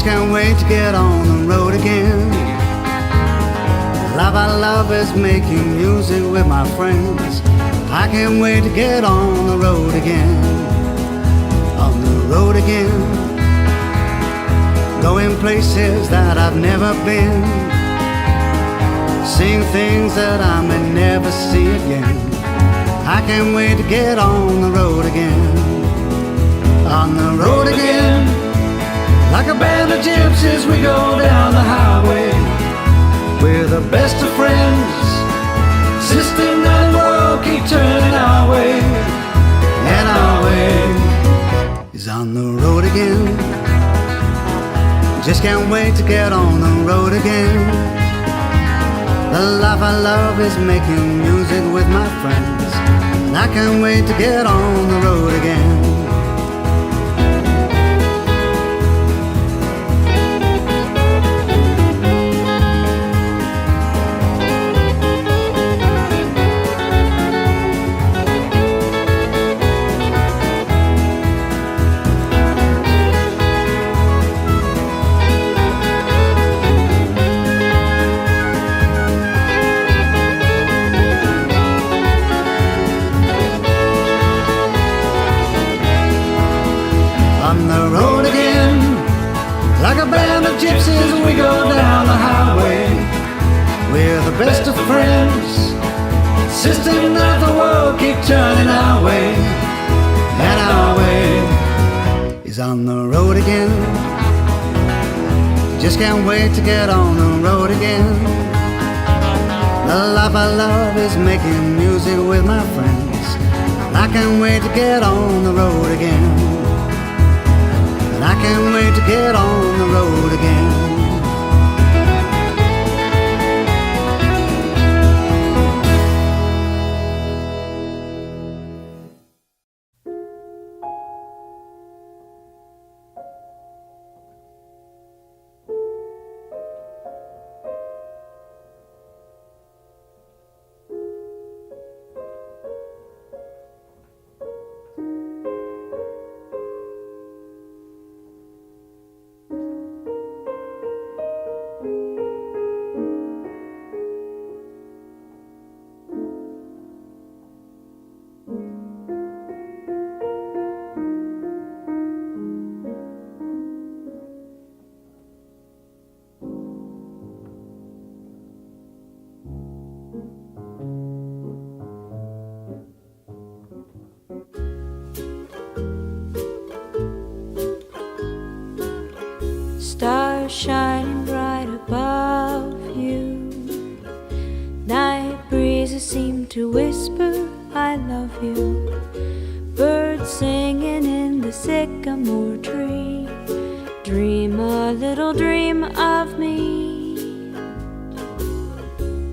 can't wait to get on the road again. Love I love is making music with my friends. I can't wait to get on the road again. On the road again. Going places that I've never been. Seeing things that I may never see again. I can't wait to get on the road again. On the road again. Like a band of gypsies we go down the highway. We're the best of friends. System and the world keep turning our way. And our way is on the road again. Just can't wait to get on the road again. The life I love is making music with my friends. And I can't wait to get on the road again. On the road again, like a band of gypsies we go down the highway. We're the best of friends. System of the world keep turning our way. And our way is on the road again. Just can't wait to get on the road again. The life I love is making music with my friends. I can't wait to get on the road again. And I can't wait to get on the road again. Stars shining bright above you. Night breezes seem to whisper, I love you. Birds singing in the sycamore tree. Dream a little dream of me.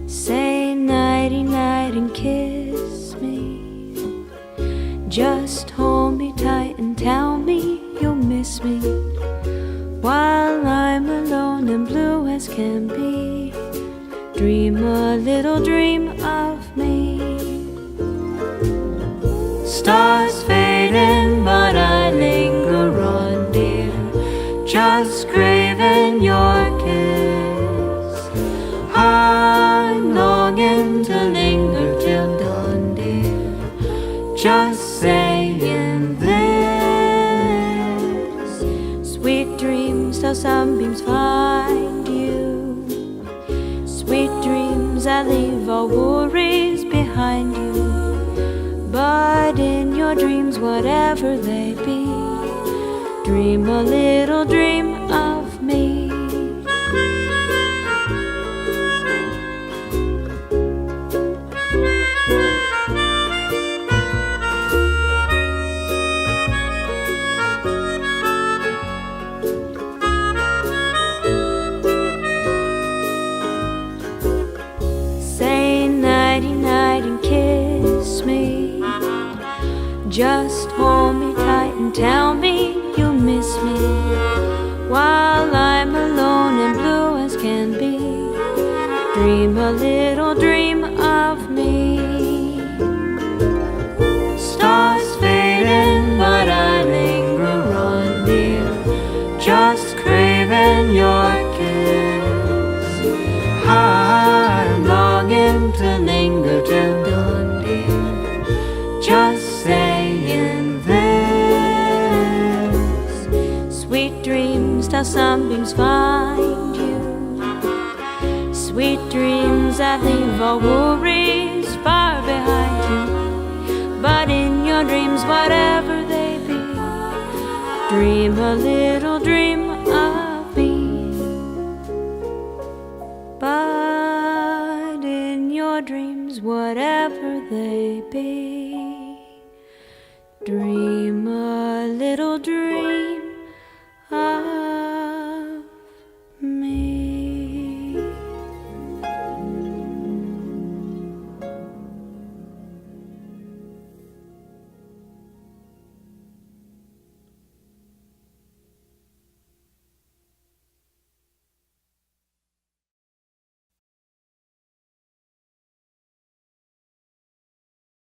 Say nighty night and kiss me. Just hold me tight and tell me you'll miss me. While I'm alone and blue as can be, dream a little dream of me. Stars fading, but I linger on, dear, just craving your kiss. I'm longing to linger till dawn, dear, just saying this. Sweet dreams till sunbeams find you. Sweet dreams that leave all worries behind you. But in your dreams, whatever they be, dream a little dream of me. Just hold me tight and tell me you'll miss me. While I'm alone and blue as can be, dream a little dream of me. Stars fading, but I linger on, dear, just craving sunbeams find you. Sweet dreams that leave all worries far behind you. But in your dreams, whatever they be, dream a little dream of me. But in your dreams, whatever they be, dream a little dream